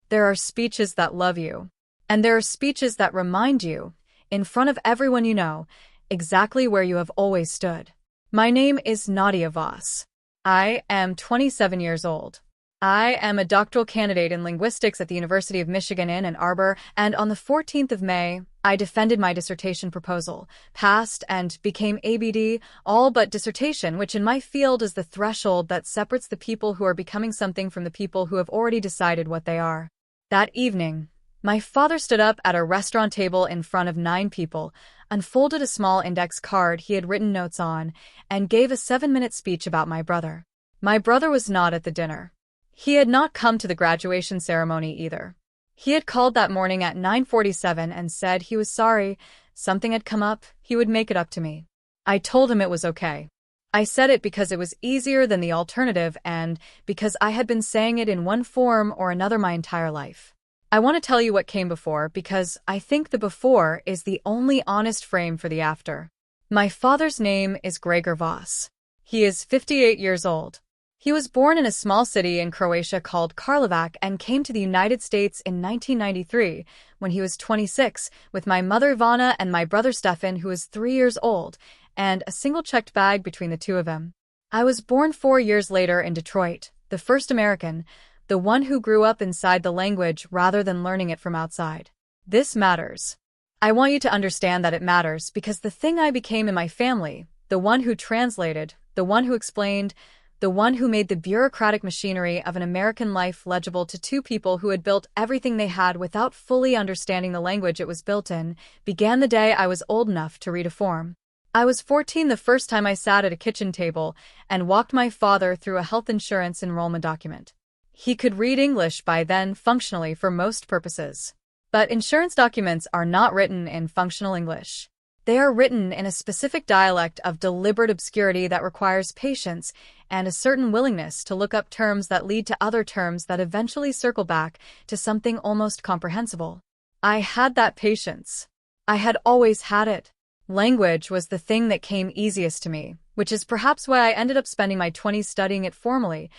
There are speeches that love you. And there are speeches that remind you, in front of everyone you know, exactly where you have always stood. My name is Nadia Voss. I am 27 years old. I am a doctoral candidate in linguistics at the University of Michigan in Ann Arbor, and on the 14th of May, I defended my dissertation proposal, passed, and became ABD, all but dissertation, which in my field is the threshold that separates the people who are becoming something from the people who have already decided what they are. That evening, my father stood up at a restaurant table in front of 9 people, unfolded a small index card he had written notes on, and gave a 7-minute speech about my brother. My brother was not at the dinner. He had not come to the graduation ceremony either. He had called that morning at 9:47 and said he was sorry, something had come up, he would make it up to me. I told him it was okay. I said it because it was easier than the alternative and because I had been saying it in one form or another my entire life. I want to tell you what came before because I think the before is the only honest frame for the after. My father's name is Gregor Voss. He is 58 years old. He was born in a small city in Croatia called Karlovac and came to the United States in 1993, when he was 26, with my mother Ivana and my brother Stefan, who was 3 years old, and a single checked bag between the two of them. I was born 4 years later in Detroit, the first American, the one who grew up inside the language rather than learning it from outside. This matters. I want you to understand that it matters because the thing I became in my family, the one who translated, the one who explained, the one who made the bureaucratic machinery of an American life legible to 2 people who had built everything they had without fully understanding the language it was built in, began the day I was old enough to read a form. I was 14 the first time I sat at a kitchen table and walked my father through a health insurance enrollment document. He could read English by then functionally for most purposes. But insurance documents are not written in functional English. They are written in a specific dialect of deliberate obscurity that requires patience and a certain willingness to look up terms that lead to other terms that eventually circle back to something almost comprehensible. I had that patience. I had always had it. Language was the thing that came easiest to me, which is perhaps why I ended up spending my 20s studying it formally,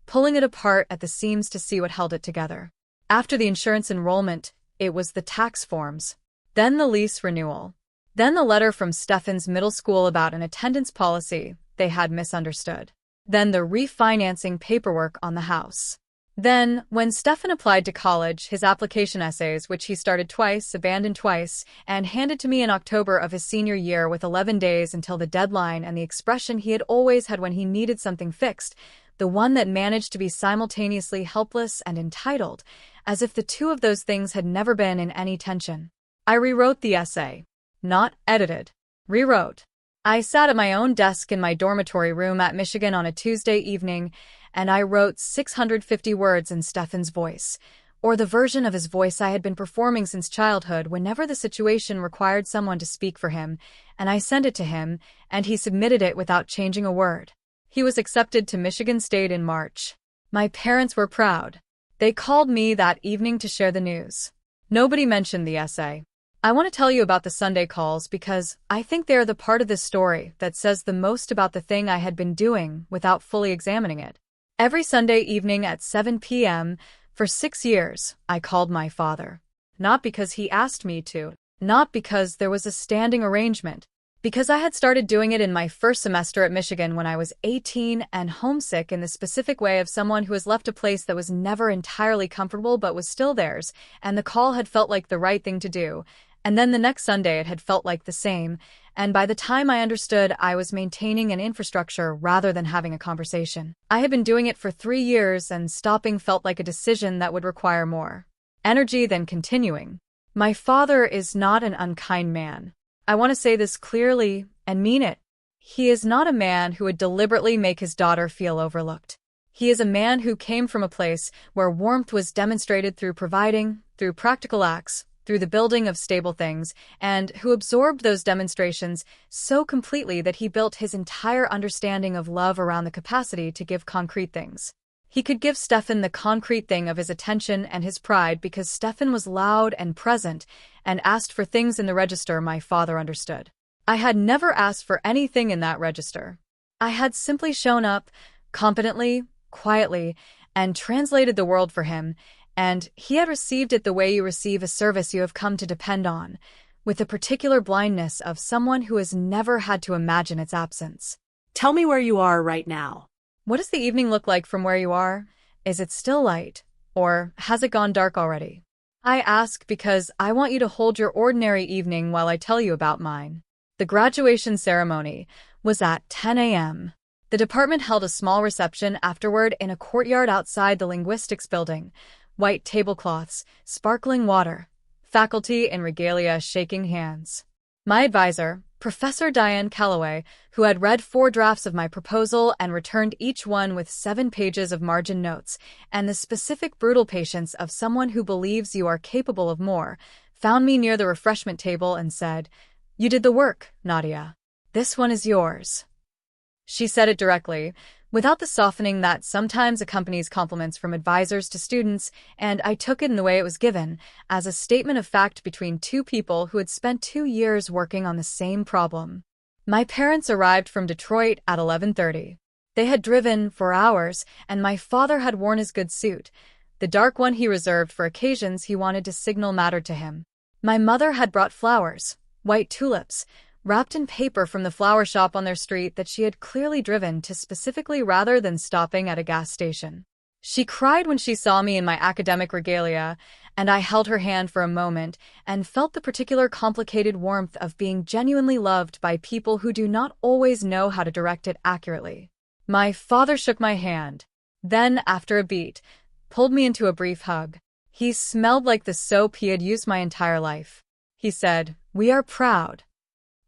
pulling it apart at the seams to see what held it together. After the insurance enrollment, it was the tax forms, then the lease renewal. Then the letter from Stefan's middle school about an attendance policy they had misunderstood. Then the refinancing paperwork on the house. Then, when Stefan applied to college, his application essays, which he started twice, abandoned twice, and handed to me in October of his senior year with 11 days until the deadline, and the expression he had always had when he needed something fixed, the one that managed to be simultaneously helpless and entitled, as if the two of those things had never been in any tension. I rewrote the essay. Not edited. Rewrote. I sat at my own desk in my dormitory room at Michigan on a Tuesday evening, and I wrote 650 words in Stefan's voice, or the version of his voice I had been performing since childhood whenever the situation required someone to speak for him, and I sent it to him, and he submitted it without changing a word. He was accepted to Michigan State in March. My parents were proud. They called me that evening to share the news. Nobody mentioned the essay. I want to tell you about the Sunday calls because I think they are the part of this story that says the most about the thing I had been doing without fully examining it. Every Sunday evening at 7 p.m., for 6 years, I called my father. Not because he asked me to, not because there was a standing arrangement, because I had started doing it in my first semester at Michigan when I was 18 and homesick in the specific way of someone who has left a place that was never entirely comfortable but was still theirs, and the call had felt like the right thing to do. And then the next Sunday it had felt like the same, and by the time I understood, I was maintaining an infrastructure rather than having a conversation. I had been doing it for 3 years, and stopping felt like a decision that would require more energy than continuing. My father is not an unkind man. I want to say this clearly and mean it. He is not a man who would deliberately make his daughter feel overlooked. He is a man who came from a place where warmth was demonstrated through providing, through practical acts, through the building of stable things, and who absorbed those demonstrations so completely that he built his entire understanding of love around the capacity to give concrete things. He could give Stefan the concrete thing of his attention and his pride because Stefan was loud and present and asked for things in the register my father understood. I had never asked for anything in that register. I had simply shown up, competently, quietly, and translated the world for him, and he had received it the way you receive a service you have come to depend on, with the particular blindness of someone who has never had to imagine its absence. Tell me where you are right now. What does the evening look like from where you are? Is it still light, or has it gone dark already? I ask because I want you to hold your ordinary evening while I tell you about mine. The graduation ceremony was at 10 a.m. The department held a small reception afterward in a courtyard outside the linguistics building. White tablecloths, sparkling water, faculty in regalia shaking hands. My advisor, Professor Diane Calloway, who had read 4 drafts of my proposal and returned each one with 7 pages of margin notes, and the specific brutal patience of someone who believes you are capable of more, found me near the refreshment table and said, "You did the work, Nadia. This one is yours." She said it directly, without the softening that sometimes accompanies compliments from advisors to students, and I took it in the way it was given, as a statement of fact between 2 people who had spent 2 years working on the same problem. My parents arrived from Detroit at 11:30. They had driven for hours, and my father had worn his good suit, the dark one he reserved for occasions he wanted to signal mattered to him. My mother had brought flowers, white tulips, wrapped in paper from the flower shop on their street that she had clearly driven to specifically rather than stopping at a gas station. She cried when she saw me in my academic regalia, and I held her hand for a moment and felt the particular complicated warmth of being genuinely loved by people who do not always know how to direct it accurately. My father shook my hand, then, after a beat, pulled me into a brief hug. He smelled like the soap he had used my entire life. He said, "We are proud."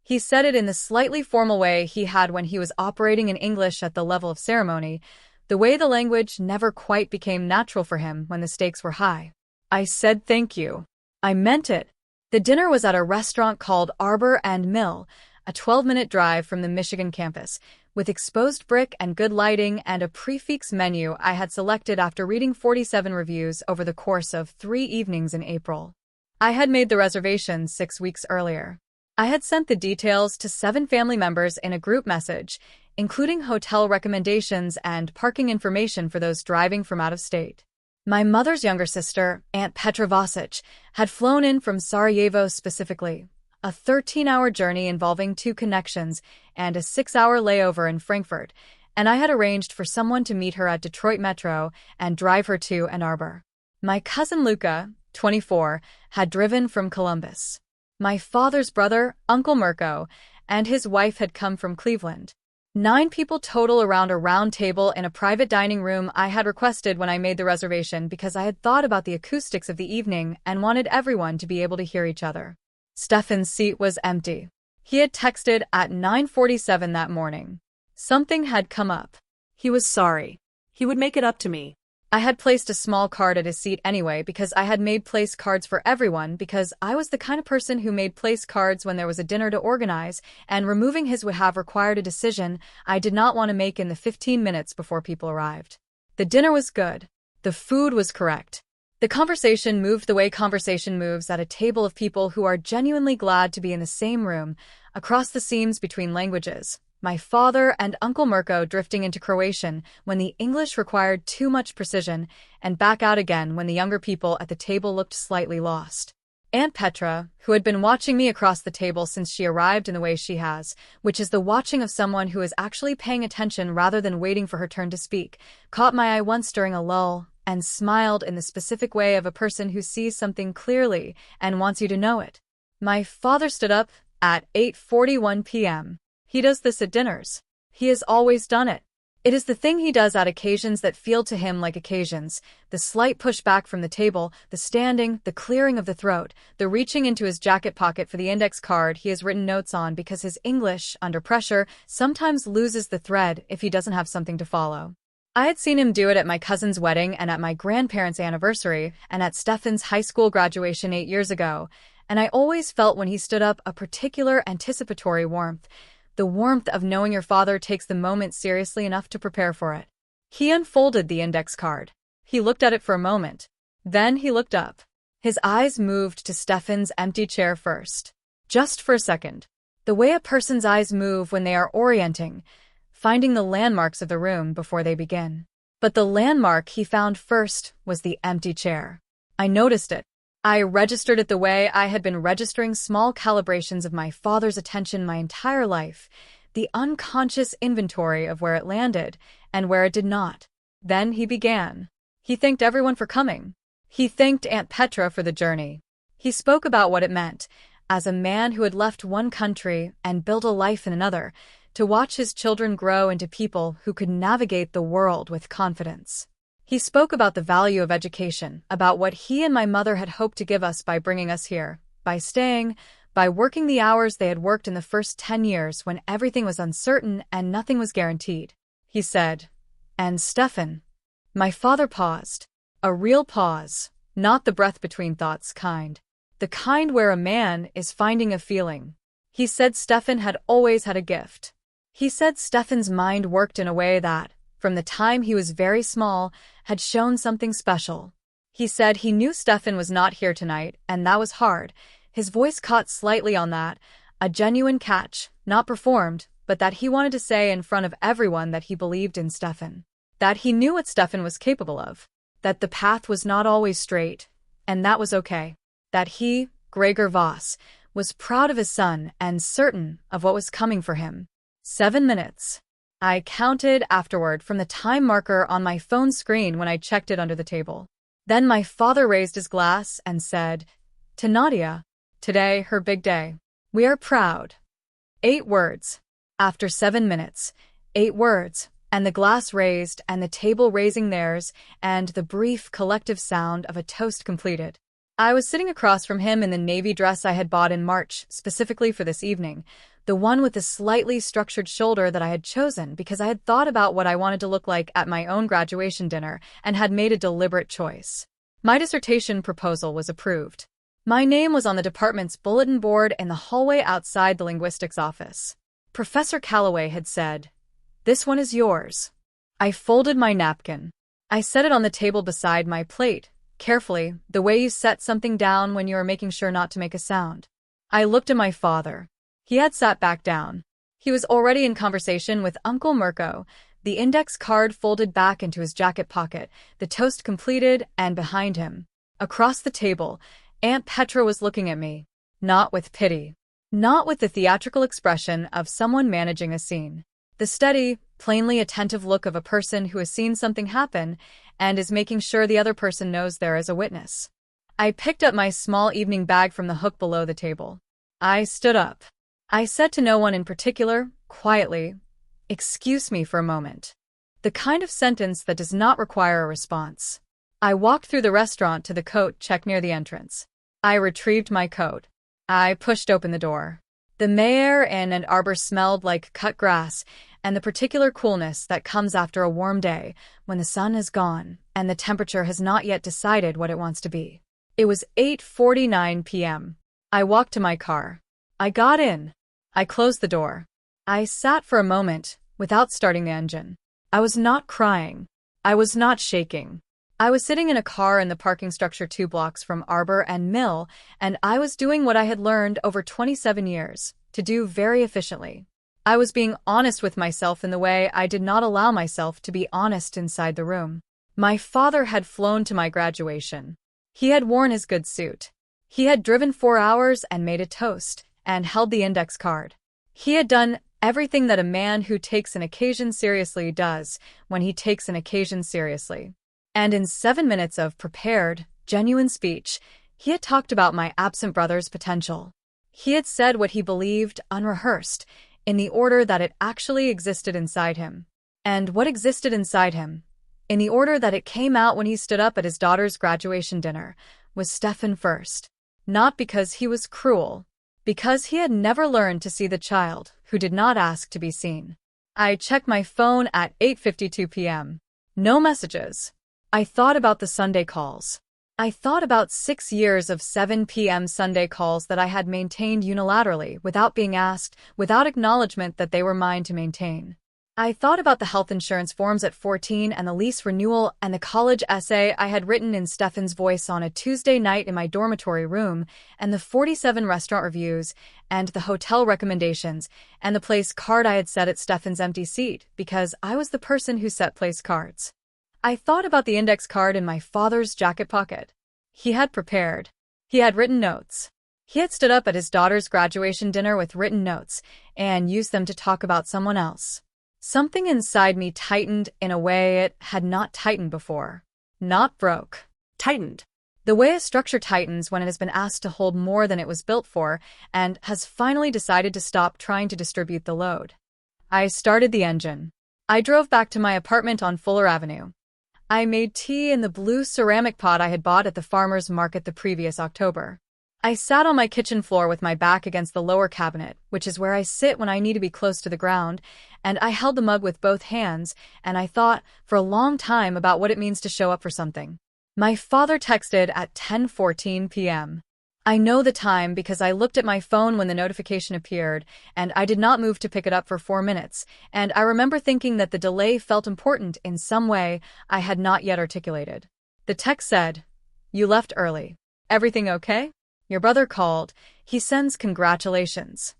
He said it in the slightly formal way he had when he was operating in English at the level of ceremony, the way the language never quite became natural for him when the stakes were high. I said thank you. I meant it. The dinner was at a restaurant called Arbor and Mill, a 12-minute drive from the Michigan campus, with exposed brick and good lighting and a prix-fixe menu I had selected after reading 47 reviews over the course of 3 evenings in April. I had made the reservation 6 weeks earlier. I had sent the details to 7 family members in a group message, including hotel recommendations and parking information for those driving from out of state. My mother's younger sister, Aunt Petra Vasic, had flown in from Sarajevo specifically, a 13-hour journey involving 2 connections and a 6-hour layover in Frankfurt, and I had arranged for someone to meet her at Detroit Metro and drive her to Ann Arbor. My cousin Luca, 24, had driven from Columbus. My father's brother, Uncle Mirko, and his wife had come from Cleveland. 9 people total around a round table in a private dining room I had requested when I made the reservation because I had thought about the acoustics of the evening and wanted everyone to be able to hear each other. Stefan's seat was empty. He had texted at 9:47 that morning. Something had come up. He was sorry. He would make it up to me. I had placed a small card at his seat anyway because I had made place cards for everyone because I was the kind of person who made place cards when there was a dinner to organize, and removing his would have required a decision I did not want to make in the 15 minutes before people arrived. The dinner was good. The food was correct. The conversation moved the way conversation moves at a table of people who are genuinely glad to be in the same room, across the seams between languages. My father and Uncle Mirko drifting into Croatian when the English required too much precision, and back out again when the younger people at the table looked slightly lost. Aunt Petra, who had been watching me across the table since she arrived in the way she has, which is the watching of someone who is actually paying attention rather than waiting for her turn to speak, caught my eye once during a lull and smiled in the specific way of a person who sees something clearly and wants you to know it. My father stood up at 8:41 p.m. He does this at dinners. He has always done it. It is the thing he does at occasions that feel to him like occasions, the slight pushback from the table, the standing, the clearing of the throat, the reaching into his jacket pocket for the index card he has written notes on because his English, under pressure, sometimes loses the thread if he doesn't have something to follow. I had seen him do it at my cousin's wedding and at my grandparents' anniversary and at Stefan's high school graduation 8 years ago, and I always felt when he stood up a particular anticipatory warmth, the warmth of knowing your father takes the moment seriously enough to prepare for it. He unfolded the index card. He looked at it for a moment. Then he looked up. His eyes moved to Stefan's empty chair first. Just for a second. The way a person's eyes move when they are orienting, finding the landmarks of the room before they begin. But the landmark he found first was the empty chair. I noticed it. I registered it the way I had been registering small calibrations of my father's attention my entire life, the unconscious inventory of where it landed and where it did not. Then he began. He thanked everyone for coming. He thanked Aunt Petra for the journey. He spoke about what it meant, as a man who had left one country and built a life in another, to watch his children grow into people who could navigate the world with confidence. He spoke about the value of education, about what he and my mother had hoped to give us by bringing us here, by staying, by working the hours they had worked in the first 10 years when everything was uncertain and nothing was guaranteed. He said, "And Stefan." My father paused. A real pause, not the breath between thoughts kind. The kind where a man is finding a feeling. He said Stefan had always had a gift. He said Stefan's mind worked in a way that, from the time he was very small, had shown something special. He said he knew Stefan was not here tonight, and that was hard. His voice caught slightly on that, a genuine catch, not performed, but that he wanted to say in front of everyone that he believed in Stefan. That he knew what Stefan was capable of. That the path was not always straight, and that was okay. That he, Gregor Voss, was proud of his son and certain of what was coming for him. 7 minutes. I counted afterward from the time marker on my phone screen when I checked it under the table. Then my father raised his glass and said, "To Nadia, today her big day. We are proud." 8 words. After 7 minutes, 8 words, and the glass raised and the table raising theirs, and the brief collective sound of a toast completed. I was sitting across from him in the navy dress I had bought in March, specifically for this evening, the one with the slightly structured shoulder that I had chosen because I had thought about what I wanted to look like at my own graduation dinner and had made a deliberate choice. My dissertation proposal was approved. My name was on the department's bulletin board in the hallway outside the linguistics office. Professor Calloway had said, "This one is yours." I folded my napkin. I set it on the table beside my plate, carefully, the way you set something down when you are making sure not to make a sound. I looked at my father. He had sat back down. He was already in conversation with Uncle Mirko, the index card folded back into his jacket pocket, the toast completed, and behind him, across the table, Aunt Petra was looking at me, not with pity, not with the theatrical expression of someone managing a scene. The steady, plainly attentive look of a person who has seen something happen and is making sure the other person knows there is a witness. I picked up my small evening bag from the hook below the table. I stood up. I said to no one in particular, quietly, "Excuse me for a moment." The kind of sentence that does not require a response. I walked through the restaurant to the coat check near the entrance. I retrieved my coat. I pushed open the door. The Mayer Inn and Arbor smelled like cut grass and the particular coolness that comes after a warm day when the sun is gone and the temperature has not yet decided what it wants to be. It was 8:49 p.m. I walked to my car. I got in. I closed the door. I sat for a moment without starting the engine. I was not crying. I was not shaking. I was sitting in a car in the parking structure 2 blocks from Arbor and Mill, and I was doing what I had learned over 27 years to do very efficiently. I was being honest with myself in the way I did not allow myself to be honest inside the room. My father had flown to my graduation. He had worn his good suit. He had driven 4 hours and made a toast and held the index card. He had done everything that a man who takes an occasion seriously does when he takes an occasion seriously. And in 7 minutes of prepared, genuine speech, he had talked about my absent brother's potential. He had said what he believed, unrehearsed, in the order that it actually existed inside him. And what existed inside him, in the order that it came out when he stood up at his daughter's graduation dinner, was Stefan first. Not because he was cruel, because he had never learned to see the child who did not ask to be seen. I checked my phone at 8:52 p.m. No messages. I thought about the Sunday calls. I thought about 6 years of 7 p.m. Sunday calls that I had maintained unilaterally without being asked, without acknowledgement that they were mine to maintain. I thought about the health insurance forms at 14 and the lease renewal and the college essay I had written in Stefan's voice on a Tuesday night in my dormitory room and the 47 restaurant reviews and the hotel recommendations and the place card I had set at Stefan's empty seat because I was the person who set place cards. I thought about the index card in my father's jacket pocket. He had prepared. He had written notes. He had stood up at his daughter's graduation dinner with written notes and used them to talk about someone else. Something inside me tightened in a way it had not tightened before. Not broke. Tightened. The way a structure tightens when it has been asked to hold more than it was built for and has finally decided to stop trying to distribute the load. I started the engine. I drove back to my apartment on Fuller Avenue. I made tea in the blue ceramic pot I had bought at the farmer's market the previous October. I sat on my kitchen floor with my back against the lower cabinet, which is where I sit when I need to be close to the ground, and I held the mug with both hands, and I thought for a long time about what it means to show up for something. My father texted at 10:14 p.m. I know the time because I looked at my phone when the notification appeared, and I did not move to pick it up for 4 minutes, and I remember thinking that the delay felt important in some way I had not yet articulated. The text said, "You left early. Everything okay? Your brother called. He sends congratulations."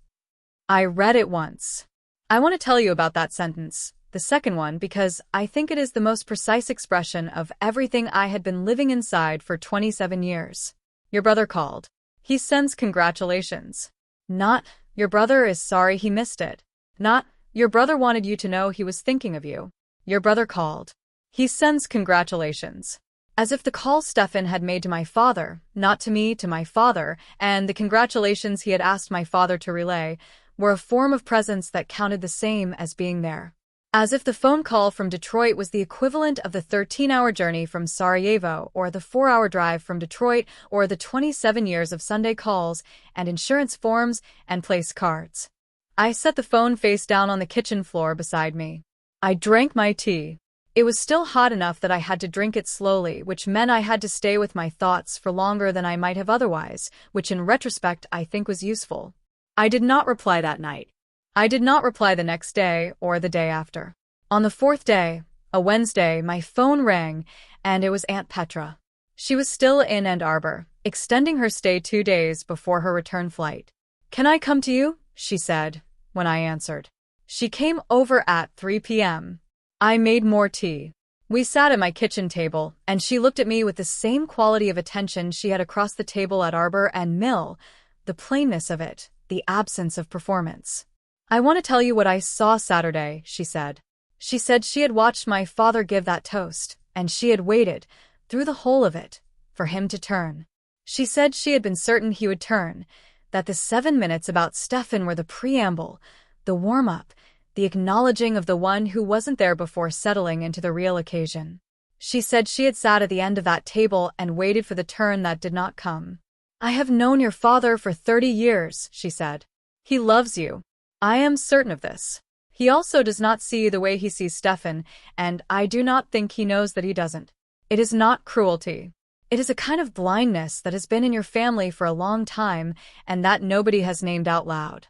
I read it once. I want to tell you about that sentence, the second one, because I think it is the most precise expression of everything I had been living inside for 27 years. Your brother called. He sends congratulations. Not, your brother is sorry he missed it. Not, your brother wanted you to know he was thinking of you. Your brother called. He sends congratulations. As if the call Stefan had made to my father, not to me, to my father, and the congratulations he had asked my father to relay, were a form of presence that counted the same as being there. As if the phone call from Detroit was the equivalent of the 13-hour journey from Sarajevo, or the 4-hour drive from Detroit, or the 27 years of Sunday calls, and insurance forms, and place cards. I set the phone face down on the kitchen floor beside me. I drank my tea. It was still hot enough that I had to drink it slowly, which meant I had to stay with my thoughts for longer than I might have otherwise, which in retrospect I think was useful. I did not reply that night. I did not reply the next day or the day after. On the fourth day, a Wednesday, my phone rang, and it was Aunt Petra. She was still in Ann Arbor, extending her stay 2 days before her return flight. "Can I come to you?" she said, when I answered. She came over at 3 p.m. I made more tea. We sat at my kitchen table, and she looked at me with the same quality of attention she had across the table at Arbor and Mill, the plainness of it, the absence of performance. "I want to tell you what I saw Saturday," she said. She said she had watched my father give that toast, and she had waited, through the whole of it, for him to turn. She said she had been certain he would turn, that the 7 minutes about Stefan were the preamble, the warm-up, the acknowledging of the one who wasn't there before settling into the real occasion. She said she had sat at the end of that table and waited for the turn that did not come. "I have known your father for 30 years, she said. "He loves you. I am certain of this. He also does not see you the way he sees Stefan, and I do not think he knows that he doesn't. It is not cruelty. It is a kind of blindness that has been in your family for a long time and that nobody has named out loud."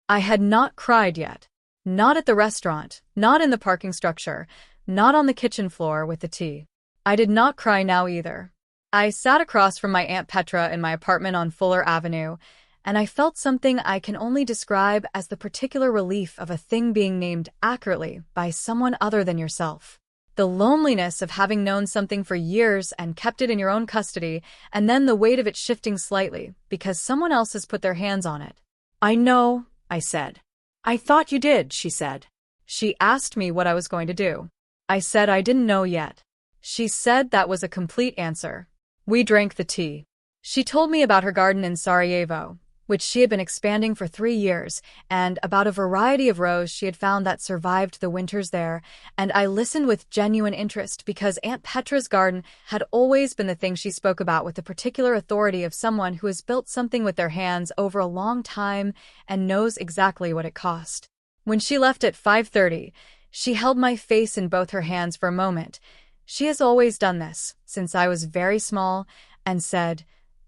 I had not cried yet. Not at the restaurant, not in the parking structure, not on the kitchen floor with the tea. I did not cry now either. I sat across from my Aunt Petra in my apartment on Fuller Avenue, and I felt something I can only describe as the particular relief of a thing being named accurately by someone other than yourself. The loneliness of having known something for years and kept it in your own custody, and then the weight of it shifting slightly because someone else has put their hands on it. "I know," I said. "I thought you did," she said. She asked me what I was going to do. I said I didn't know yet. She said that was a complete answer. We drank the tea. She told me about her garden in Sarajevo, which she had been expanding for 3 years, and about a variety of rows she had found that survived the winters there, and I listened with genuine interest because Aunt Petra's garden had always been the thing she spoke about with the particular authority of someone who has built something with their hands over a long time and knows exactly what it cost. When she left at 5:30, she held my face in both her hands for a moment. She has always done this, since I was very small, and said,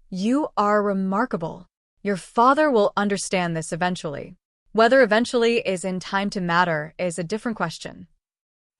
"You are remarkable. Your father will understand this eventually. Whether eventually is in time to matter is a different question."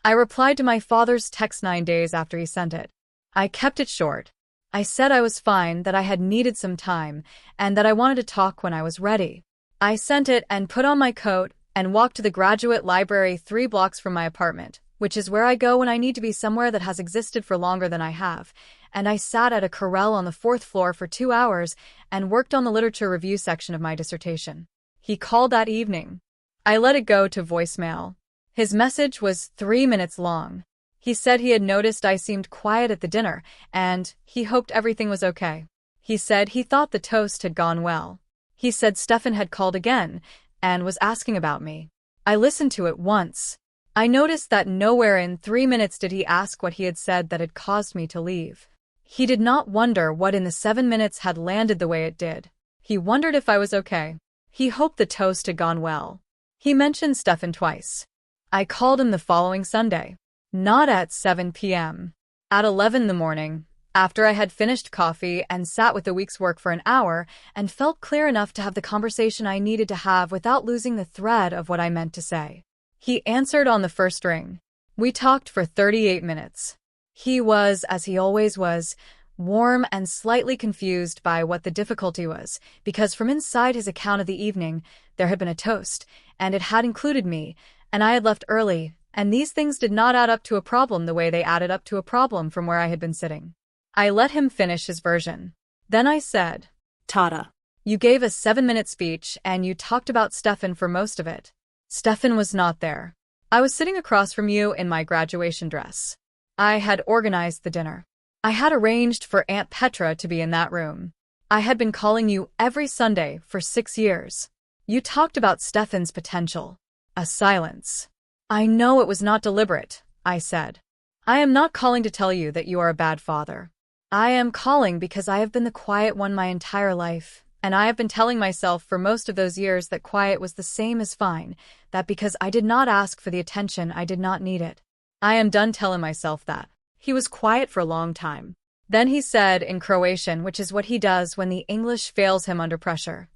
I replied to my father's text 9 days after he sent it. I kept it short. I said I was fine, that I had needed some time, and that I wanted to talk when I was ready. I sent it and put on my coat and walked to the graduate library 3 blocks from my apartment, which is where I go when I need to be somewhere that has existed for longer than I have, and I sat at a corral on the fourth floor for 2 hours and worked on the literature review section of my dissertation. He called that evening. I let it go to voicemail. His message was 3 minutes long. He said he had noticed I seemed quiet at the dinner, and he hoped everything was okay. He said he thought the toast had gone well. He said Stefan had called again and was asking about me. I listened to it once. I noticed that nowhere in 3 minutes did he ask what he had said that had caused me to leave. He did not wonder what in the 7 minutes had landed the way it did. He wondered if I was okay. He hoped the toast had gone well. He mentioned Stefan twice. I called him the following Sunday. Not at 7 p.m. At 11 in the morning, after I had finished coffee and sat with the week's work for an hour and felt clear enough to have the conversation I needed to have without losing the thread of what I meant to say. He answered on the first ring. We talked for 38 minutes. He was, as he always was, warm and slightly confused by what the difficulty was, because from inside his account of the evening, there had been a toast, and it had included me, and I had left early, and these things did not add up to a problem the way they added up to a problem from where I had been sitting. I let him finish his version. Then I said, Tada. You gave a 7-minute speech, and you talked about Stefan for most of it. Stefan was not there. I was sitting across from you in my graduation dress. I had organized the dinner. I had arranged for Aunt Petra to be in that room. I had been calling you every Sunday for 6 years. You talked about Stefan's potential. A silence. I know it was not deliberate, I said. I am not calling to tell you that you are a bad father. I am calling because I have been the quiet one my entire life, and I have been telling myself for most of those years that quiet was the same as fine, that because I did not ask for the attention I did not need it. I am done telling myself that. He was quiet for a long time. Then he said in Croatian, which is what he does when the English fails him under pressure,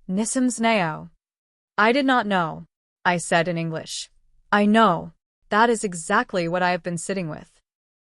Nisam znao. I did not know, I said in English. I know. That is exactly what I have been sitting with.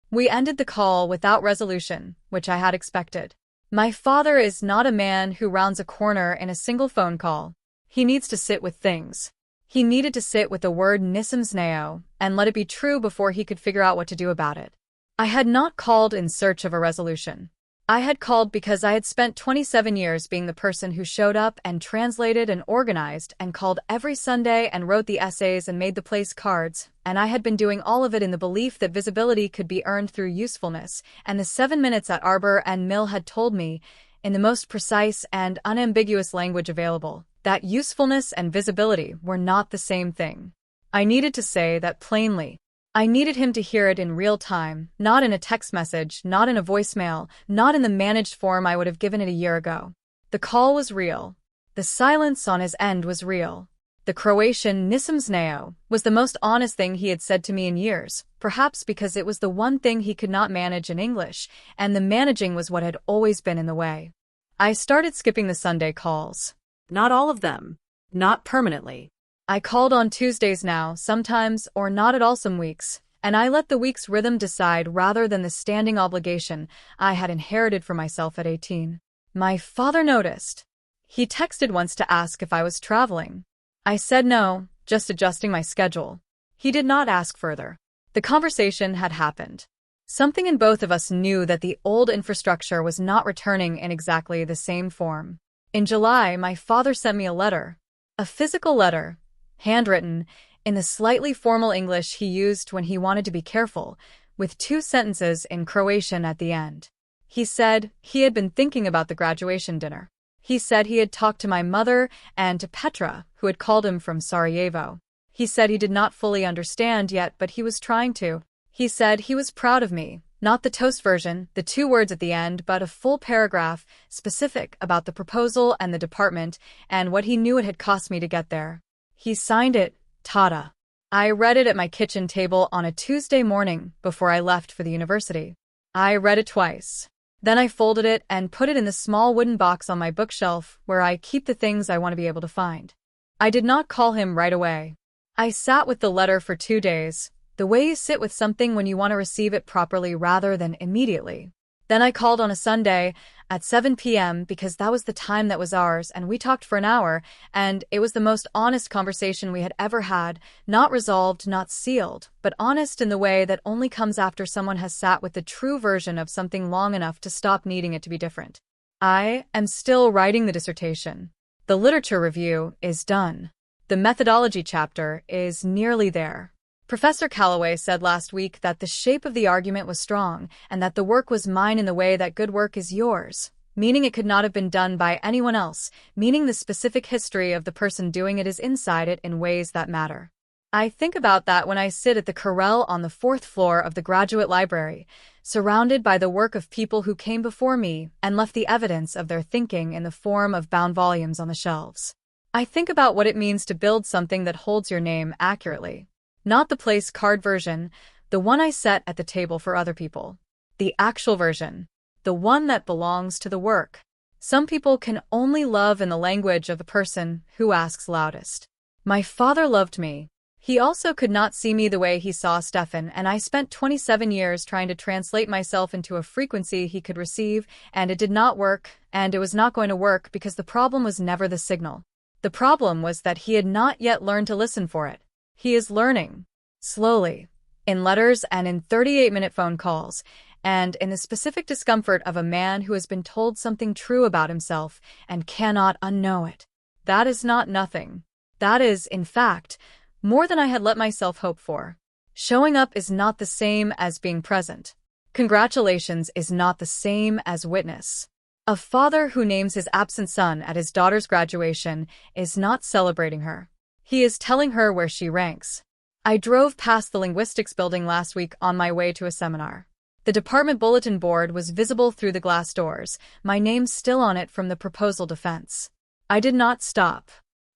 We ended the call without resolution, which I had expected. My father is not a man who rounds a corner in a single phone call. He needs to sit with things. He needed to sit with the word Nisam znao and let it be true before he could figure out what to do about it. I had not called in search of a resolution. I had called because I had spent 27 years being the person who showed up and translated and organized and called every Sunday and wrote the essays and made the place cards, and I had been doing all of it in the belief that visibility could be earned through usefulness, and the 7 minutes at Arbor and Mill had told me, in the most precise and unambiguous language available, that usefulness and visibility were not the same thing. I needed to say that plainly. I needed him to hear it in real time, not in a text message, not in a voicemail, not in the managed form I would have given it a year ago. The call was real. The silence on his end was real. The Croatian Nisam znao was the most honest thing he had said to me in years, perhaps because it was the one thing he could not manage in English, and the managing was what had always been in the way. I started skipping the Sunday calls. Not all of them. Not permanently. I called on Tuesdays now, sometimes, or not at all some weeks, and I let the week's rhythm decide rather than the standing obligation I had inherited for myself at 18. My father noticed. He texted once to ask if I was traveling. I said no, just adjusting my schedule. He did not ask further. The conversation had happened. Something in both of us knew that the old infrastructure was not returning in exactly the same form. In July, my father sent me a letter. A physical letter. Handwritten, in the slightly formal English he used when he wanted to be careful, with 2 sentences in Croatian at the end. He said he had been thinking about the graduation dinner. He said he had talked to my mother and to Petra, who had called him from Sarajevo. He said he did not fully understand yet, but he was trying to. He said he was proud of me, not the toast version, the 2 words at the end, but a full paragraph, specific about the proposal and the department, and what he knew it had cost me to get there. He signed it, Tada. I read it at my kitchen table on a Tuesday morning before I left for the university. I read it twice. Then I folded it and put it in the small wooden box on my bookshelf where I keep the things I want to be able to find. I did not call him right away. I sat with the letter for 2 days, the way you sit with something when you want to receive it properly rather than immediately. Then I called on a Sunday at 7 p.m. because that was the time that was ours, and we talked for an hour, and it was the most honest conversation we had ever had, not resolved, not sealed, but honest in the way that only comes after someone has sat with the true version of something long enough to stop needing it to be different. I am still writing the dissertation. The literature review is done. The methodology chapter is nearly there. Professor Calloway said last week that the shape of the argument was strong and that the work was mine in the way that good work is yours, meaning it could not have been done by anyone else, meaning the specific history of the person doing it is inside it in ways that matter. I think about that when I sit at the Corral on the 4th floor of the Graduate Library, surrounded by the work of people who came before me and left the evidence of their thinking in the form of bound volumes on the shelves. I think about what it means to build something that holds your name accurately. Not the place card version, the one I set at the table for other people. The actual version. The one that belongs to the work. Some people can only love in the language of the person who asks loudest. My father loved me. He also could not see me the way he saw Stefan, and I spent 27 years trying to translate myself into a frequency he could receive, and it did not work, and it was not going to work because the problem was never the signal. The problem was that he had not yet learned to listen for it. He is learning. Slowly. In letters and in 38-minute phone calls, and in the specific discomfort of a man who has been told something true about himself and cannot unknow it. That is not nothing. That is, in fact, more than I had let myself hope for. Showing up is not the same as being present. Congratulations is not the same as witness. A father who names his absent son at his daughter's graduation is not celebrating her. He is telling her where she ranks. I drove past the linguistics building last week on my way to a seminar. The department bulletin board was visible through the glass doors, my name still on it from the proposal defense. I did not stop.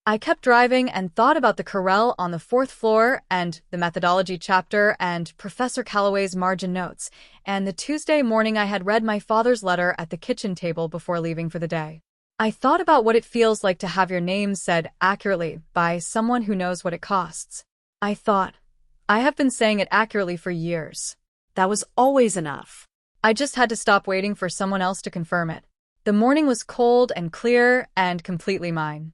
I kept driving and thought about the Corral on the 4th floor and the methodology chapter and Professor Calloway's margin notes, and the Tuesday morning I had read my father's letter at the kitchen table before leaving for the day. I thought about what it feels like to have your name said accurately by someone who knows what it costs. I thought, I have been saying it accurately for years. That was always enough. I just had to stop waiting for someone else to confirm it. The morning was cold and clear and completely mine.